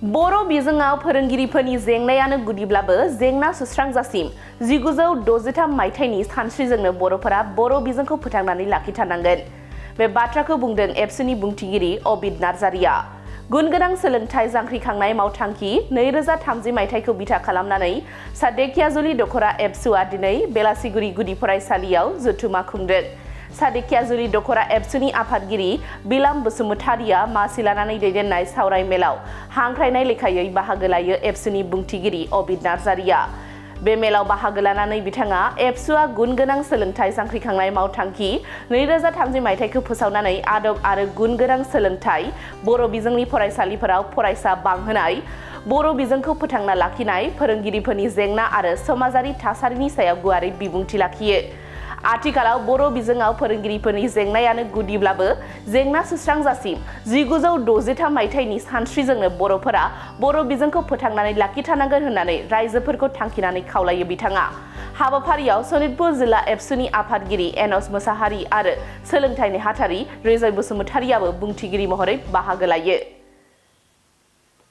बर' बिजोङाव फोरोंगिरिफोरनि जेंनायानो गुदिब्लाबो जेंना सुस्रांजासिम 1963 मायथाइनि सानस्रिजोंनो बर'फोरा बर' बिजोंखौ फोथांनानै लाखिथारनांगोन। बे बाथ्राखौ बुंदों एबसुनि बुंथिगिरि अबिद नार्जारिया। गुनगोनां सोलोंथाइ जांख्रिखांनाय मावथांखि 2030 मायथाइखौ बिथा खालामनानै सादेकियाजुलि दख'रा एबसुआ दिनै बेलासिगुरि गुदि फरायसालियाव जथुमा खुंदों। सादेकियाजुलि दख'रा एबसुनि आफादगिरि बिलाम बसुमतारिया मासि लानानै दैदेननाय सावराय मेलाव हांख्रायनाय लेखायै बाहागो लायो एबसुनि बुंथिगिरि अबिद नार्जारिया। बे मेलाव बाहागो लानानै बिथाङा एबसुआ गुनगोनां सोलोंथाइ जांख्रिखांनाय मावथांखि 2030 मायथाइखौ फोसावनानै आदब आरो गुनगोनां सोलोंथाइ बर' बिजोंनि फरायसालिफोराव फरायसा बांहोनाय, बर' बिजोंखौ फोथांना लाखिनाय, फोरोंगिरिफोरनि जेंना आरो समाजारि थासारिनि सायाव गुवारै बिबुंथि लाखियो। आथिखालाव बर' बिजोङाव फोरोंगिरिफोरनि जेंनायानो गुदिब्लाबो जेंना सुस्रांजासिम 1963 मायथाइनि सानस्रिजोंनो बर'फोरा बर' बिजोंखौ फोथांनानै लाखिथारनांगोन होननानै रायजोफोरखौ थांखिनानै खावलायो बिथाङा। हाबाफारियाव सनितपुर जिल्ला एबसुनि आफादगिरि एन'स मोसाहारि आरो सोलोंथाइ नेहाथारि रिजय बसुमतारियाबो बुंथिगिरि महरै बाहागो लायो।